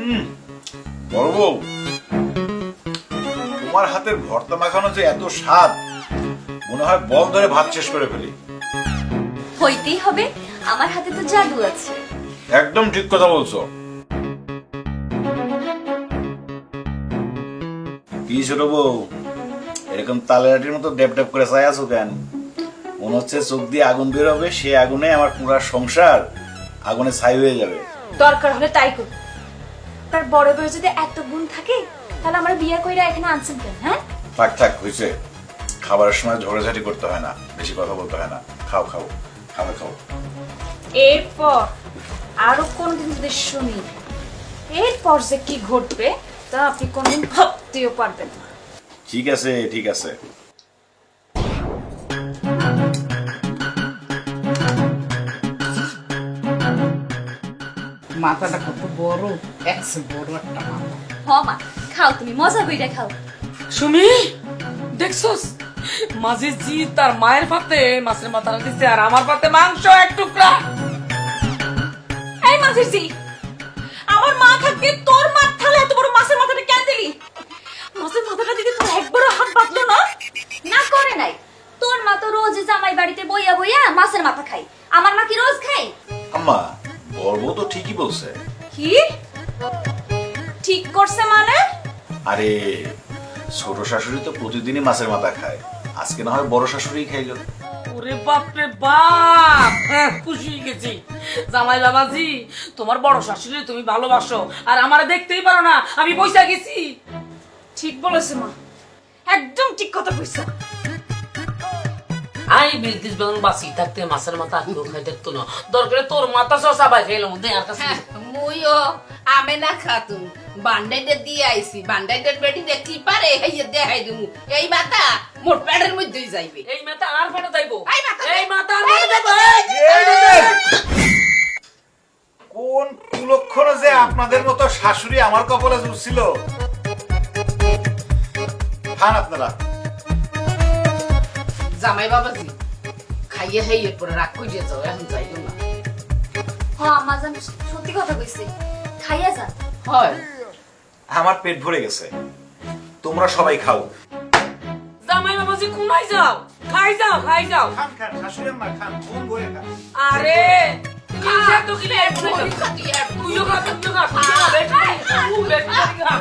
বড় বউ, তোমার হাতের ভর্তা মাখানো যে এত স্বাদ, মনে হয় বল ধরে ভাত শেষ করে ফেলি। হইতেই হবে, আমার হাতে তো জাদু আছে। একদম ঠিক কথা বলছো। কি ছোট বউ, এরকম তালেরাটির মতো ডেপ ডেপ করে চাই আছো কেন? মনে হচ্ছে চোখ দিয়ে আগুন বের হবে, সে আগুনে আমার পুরা সংসার আগুনে ছাই হয়ে যাবে। দরকার হলে তাই করব। তার বড় বড় যদি এত গুণ থাকে তাহলে আমরা বিয়ে কইরা এখানে আনছেন কেন? হ্যাঁ, থাক থাক, হয়েছে। খাবারের সময় ঝগড়াঝাটি করতে হয় না, বেশি কথা বলতে হয় না। খাও খাও, খাবার খাও। এরপর আরো কোনদিন যদি শুনি এরপর যে কি ঘটবে তা আপনি কোনদিন ভাবতেও পারবেন না। ঠিক আছে ঠিক আছে। মাথাটা কত বড়, একশো বড় একটা মাথা। হ মা, খাও, তুমি মজা কইরা খাও। সুমি, দেখছস মাঝে জি তার মায়ের পাতে মাছের মাথাটা দিচ্ছে আর আমার পাতে মাংস এক টুকরা। এই মাছের জি, আমার মা থাকতে তোর মাথালে এত বড় মাছের মাথাটা কেন দিলি? মাছের মাথাটা দিতে তোর একবারও হাত বাঁধলো না? না করে নাই। তোর মা তো রোজ জামাই বাড়িতে বইয়া বইয়া মাছের মাথা খায়, আমার মা কি রোজ খায়? আম্মা, বড় বউ তো ঠিকই বলছে। কি ঠিক করছে মানে? আরে, ছোট শাশুড়ি তো প্রতিদিনই মাছের মাথা খায়, আজকে না হয় বড় শাশুড়ি খাইলো। ওরে বাপ রে বাপ, খুশি হয়ে গেছি। জামাই বাবাজি, তোমার বড় শাশুড়ি তুমি ভালোবাসো আর আমারে দেখতেই পারো না, আমি পয়সা গেছি। ঠিক বলেছে মা, একদম ঠিক কথা কইছো। আই বিজনেস বেতন বাসি থাকতে মাছের মাথা কেউ খাই দেখতো না, দরকারে তোর মাথা সসা বাই খাইলাম আর কাছে। মুইও আমে না খাতুন বান্ডাইটা দিয়ে আইছি, বান্ডাইটার বেটি দেখলি পারে হাইয়ে দেখাই দিমু। এই মাথা মোর পেটের মধ্যেই যাইবে। এই মাথা আর ফটো যাইবো, এই মাথা, এই মাথা আর এই ফটো যাইবো। কোন কুলক্ষণ যে আপনাদের মতো শাশুড়ি আমার কপালে জুটছিল। খান আপনারা। জামাই বাবাজি, খাইয়ে হাইয়ে পরে রাগ কইরে যাও, এখন যাইও না। হ্যাঁ মা জান, সত্যি কথা কইছে, খাইয়া যান। হয় আমার পেট ভরে গেছে, তোমরা সবাই খাও। জামাই বাবাজি কোনায় যাও, খাই যাও খাই যাও। খান খান, শাশুড়ি আম্মা খান, মন ভরে খান। আরে তুই তো কি রে, তুই খা, তুই আর তুইও খা তুইও খা, তুইও খা, বেটা, তুই বেটা খা।